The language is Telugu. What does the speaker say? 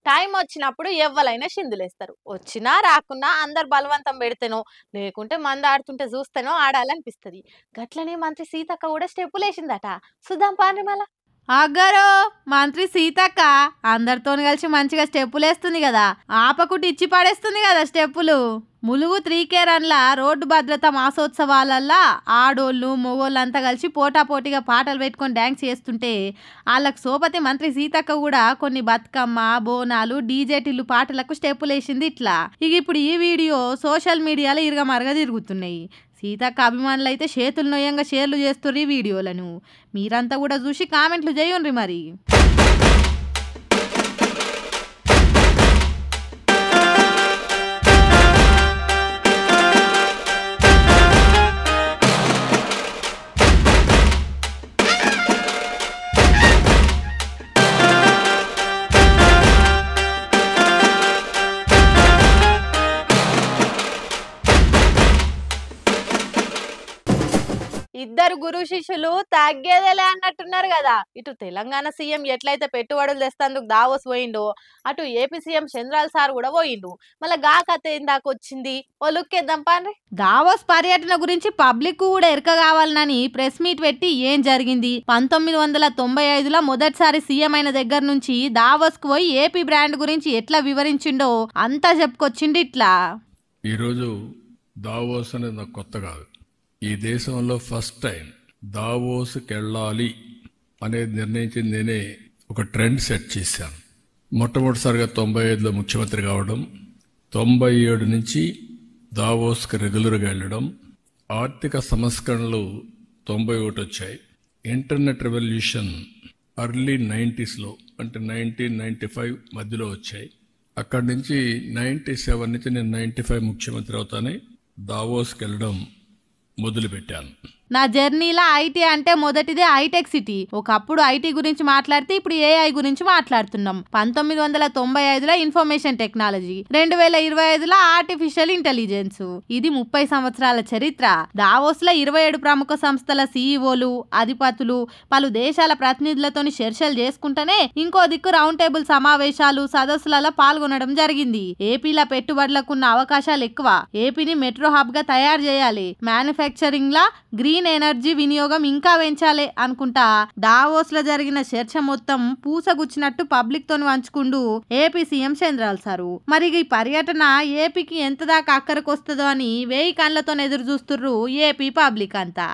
టైం వచ్చినప్పుడు ఎవ్వలైనా చిందులేస్తారు. వచ్చినా రాకున్నా అందరు బలవంతం పెడితేనో, లేకుంటే మందాడుతుంటే చూస్తేనో ఆడాలనిపిస్తది. గట్లనే మంత్రి సీతక్క కూడా స్టెప్పులేసిందట. సుద్దాం పాండ్రి మళ్ళ. అగ్గరో మంత్రి సీతక్క అందరితోని కలిసి మంచిగా స్టెప్పులేస్తుంది కదా, ఆపకుటి ఇచ్చి పడేస్తుంది కదా స్టెప్పులు. ములుగు 3K రన్ల రోడ్డు భద్రత మాసోత్సవాలల్లా ఆడోళ్ళు మొగోళ్ళంతా కలిసి పోటాపోటీగా పాటలు పెట్టుకొని డ్యాన్స్ చేస్తుంటే వాళ్ళకు సోపతి మంత్రి సీతక్క కూడా కొన్ని బతుకమ్మ బోనాలు డీజేటీలు పాటలకు స్టెప్పులేసింది ఇట్లా. ఇక ఇప్పుడు ఈ వీడియో సోషల్ మీడియాలో ఇరగమరగ తిరుగుతున్నాయి. సీతక్క అభిమానులు అయితే చేతులు నొయ్యంగా షేర్లు చేస్తుర్రు ఈ వీడియోలను. మీరంతా కూడా చూసి కామెంట్లు చేయండి మరి. ఇద్దరు గురు శిష్యులు తగ్గేదేలే అన్నట్టున్నారు కదా. ఇటు తెలంగాణ సీఎం ఎట్లయితే పెట్టుబడులు తెస్తందుకు దావోస్ పోయిండో, అటు ఏపీ సీఎం చంద్రాల సార్ కూడా పోయిండు. మళ్ళీ గా కథ ఏందాక వచ్చింది, ఓ లుక్ వేద్దాం పాండ్రి. దావోస్ పర్యటన గురించి పబ్లిక్ కూడా ఎరక కావాలని ప్రెస్ మీట్ పెట్టి ఏం జరిగింది, 1995లో మొదటిసారి సీఎం అయిన దగ్గర నుంచి దావోస్ కు పోయి ఏపీ బ్రాండ్ గురించి ఎట్లా వివరించిండో అంతా చెప్పుకొచ్చిండు ఇట్లా. ఈరోజు దావోస్ అనేది నాకు కొత్త కాదు. ఈ దేశంలో ఫస్ట్ టైం దావోస్కి వెళ్ళాలి అనేది నిర్ణయించింది నేనే. ఒక ట్రెండ్ సెట్ చేశాను. మొట్టమొదటిసారిగా 95లో ముఖ్యమంత్రి కావడం, 97 నుంచి దావోస్కి రెగ్యులర్గా వెళ్ళడం, ఆర్థిక సంస్కరణలు 91 వచ్చాయి, ఇంటర్నెట్ రెవల్యూషన్ ఎర్లీ 90sలో అంటే 1995 మధ్యలో వచ్చాయి. అక్కడి నుంచి 97 నుంచి నేను 95 ముఖ్యమంత్రి అవుతానే దావోస్కి వెళ్ళడం మొదలుపెట్టాను. నా జర్నీలో ఐటీ అంటే మొదటిదే హైటెక్ సిటీ. ఒకప్పుడు ఐటీ గురించి మాట్లాడితే ఇప్పుడు ఏఐ గురించి మాట్లాడుతున్నాం. 1995లో ఇన్ఫర్మేషన్ టెక్నాలజీ, 2025లో ఆర్టిఫిషియల్ ఇంటెలిజెన్స్. ఇది 30 సంవత్సరాల చరిత్ర. దావోస్ లో 27 ప్రముఖ సంస్థల సీఈఓలు, అధిపతులు, పలు దేశాల ప్రతినిధులతోని చర్చలు చేసుకుంటేనే ఇంకో దిక్కు రౌండ్ టేబుల్ సమావేశాలు సదస్సులలో పాల్గొనడం జరిగింది. ఏపీలో పెట్టుబడులకున్న అవకాశాలు ఎక్కువ. ఏపీని మెట్రో హబ్ గా తయారు చేయాలి, మ్యానుఫ్యాక్చరింగ్ లా గ్రీన్ ఎనర్జీ వినియోగం ఇంకా పెంచాలి అనుకుంటా దావోస్ లో జరిగిన చర్చ మొత్తం పూసగుచ్చినట్టు పబ్లిక్ తోని వంచుకుంటూ ఏపీ సీఎం చంద్రాల సారు. మరి ఈ పర్యటన ఏపీకి ఎంత దాకా అక్కడికి వస్తుందో అని 1000 కళ్ళతో ఎదురు చూస్తుర్రు ఏపీ పబ్లిక్ అంతా.